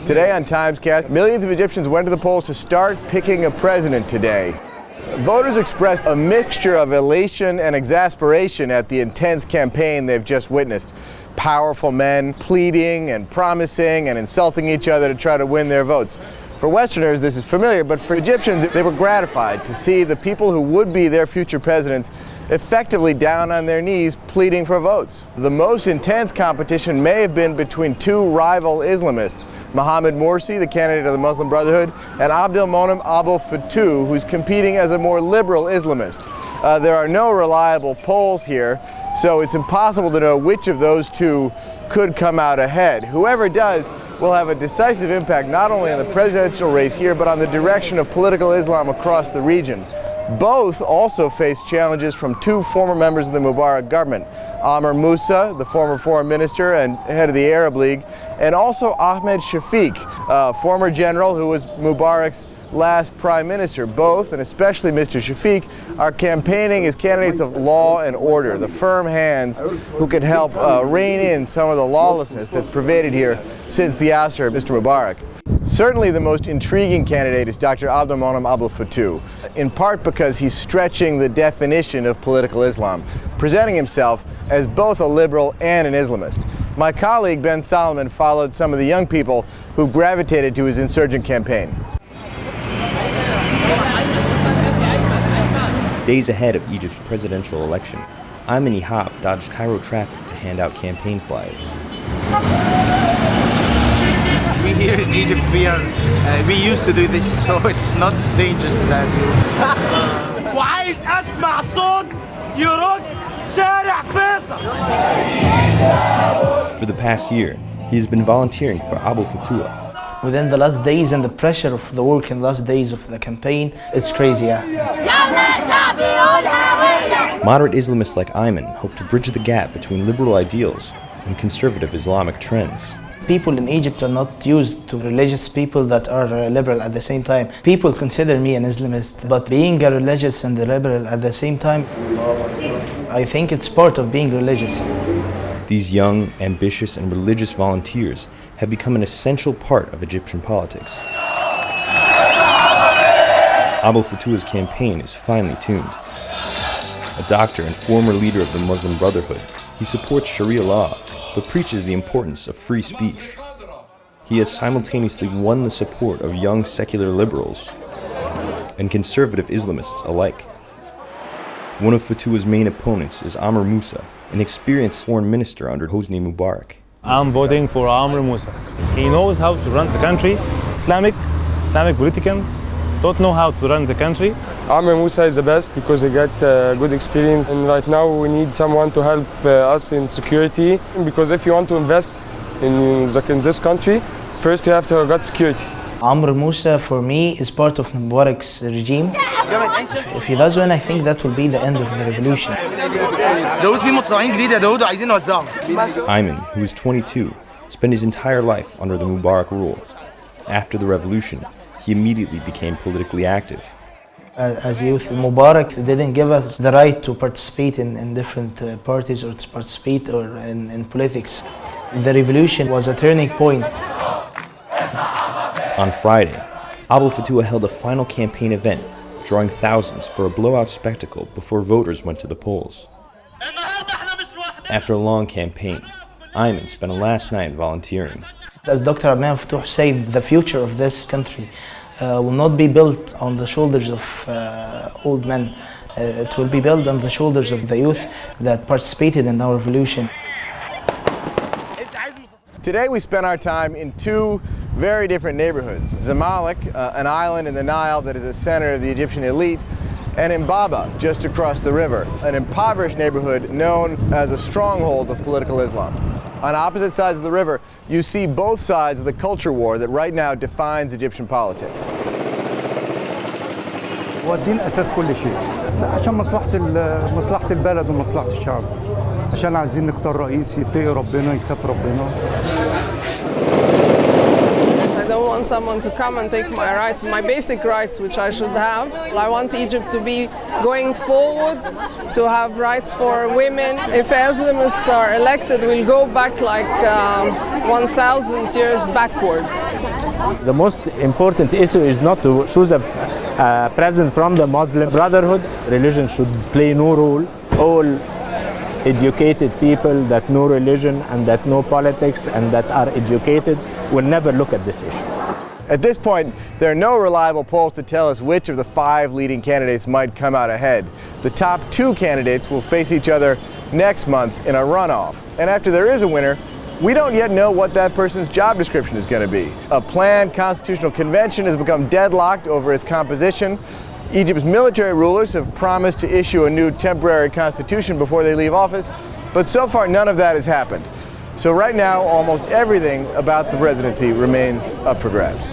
Today on TimesCast, millions of Egyptians went to the polls to start picking a president today. Voters expressed a mixture of elation and exasperation at the intense campaign they've just witnessed. Powerful men pleading and promising and insulting each other to try to win their votes. For Westerners, this is familiar, but for Egyptians, they were gratified to see the people who would be their future presidents effectively down on their knees pleading for votes. The most intense competition may have been between two rival Islamists, Mohammed Morsi, the candidate of the Muslim Brotherhood, and Abdelmonem Abdel Fattah, who's competing as a more liberal Islamist. There are no reliable polls here, so it's impossible to know which of those two could come out ahead. Whoever does will have a decisive impact not only on the presidential race here, but on the direction of political Islam across the region. Both also face challenges from two former members of the Mubarak government, Amr Moussa, the former foreign minister and head of the Arab League, and also Ahmed Shafiq, a former general who was Mubarak's last prime minister. Both, and especially Mr. Shafiq, are campaigning as candidates of law and order, the firm hands who can help rein in some of the lawlessness that's pervaded here since the ouster of Mr. Mubarak. Certainly the most intriguing candidate is Dr. Abdelmonem Abdel Fattah, in part because he's stretching the definition of political Islam, presenting himself as both a liberal and an Islamist. My colleague Ben Solomon followed some of the young people who gravitated to his insurgent campaign. Days ahead of Egypt's presidential election, Ayman Ihab dodged Cairo traffic to hand out campaign flyers. We here in Egypt, we used to do this, so it's not dangerous that you. وعايز أسمع صوت يرد شارع فيصل. For the past year, he has been volunteering for Abdel Fattah. Within the last days and the pressure of the work and last days of the campaign, it's crazy, yeah. Moderate Islamists like Ayman hope to bridge the gap between liberal ideals and conservative Islamic trends. People in Egypt are not used to religious people that are liberal at the same time. People consider me an Islamist, but being a religious and a liberal at the same time, I think it's part of being religious. These young, ambitious, and religious volunteers have become an essential part of Egyptian politics. Abdel Fattah's campaign is finely tuned. A doctor and former leader of the Muslim Brotherhood, he supports Sharia law, but preaches the importance of free speech. He has simultaneously won the support of young secular liberals and conservative Islamists alike. One of Fattah's main opponents is Amr Moussa, an experienced foreign minister under Hosni Mubarak. I'm voting for Amr Moussa. He knows how to run the country. Islamic politicians don't know how to run the country. Amr Moussa is the best because he got good experience, and right now we need someone to help us in security, because if you want to invest in this country, first you have to get security. Amr Moussa for me is part of Mubarak's regime. If he does win, I think that will be the end of the revolution. Ayman, who is 22, spent his entire life under the Mubarak rule. After the revolution, he immediately became politically active. As youth, Mubarak didn't give us the right to participate in different parties or to participate in politics. The revolution was a turning point. On Friday, Abdel Fattah held a final campaign event, drawing thousands for a blowout spectacle before voters went to the polls. After a long campaign, Ayman spent a last night volunteering. As Dr. Abdel Fattah said, the future of this country will not be built on the shoulders of old men. It will be built on the shoulders of the youth that participated in our revolution. Today we spent our time in two very different neighborhoods. Zamalek, an island in the Nile that is the center of the Egyptian elite, and Mbaba, just across the river, an impoverished neighborhood known as a stronghold of political Islam. On opposite sides of the river, you see both sides of the culture war that right now defines Egyptian politics. هو الدين أساس كل شيء، عشان مصلحة البلد ومصلحة الشعب، عشان عايزين نختار رئيس يتقي ربنا يخاف ربنا. I don't want want someone to come and take my rights, my basic rights, which I should have. I want Egypt to be going forward, to have rights for women. If Islamists are elected, we'll go back like 1,000 years backwards. The most important issue is not to choose a president from the Muslim Brotherhood. Religion should play no role. All educated people that know religion and that know politics and that are educated will never look at this issue. At this point, there are no reliable polls to tell us which of the 5 leading candidates might come out ahead. The top 2 candidates will face each other next month in a runoff. And after there is a winner, we don't yet know what that person's job description is going to be. A planned constitutional convention has become deadlocked over its composition. Egypt's military rulers have promised to issue a new temporary constitution before they leave office, but so far none of that has happened. So right now, almost everything about the presidency remains up for grabs.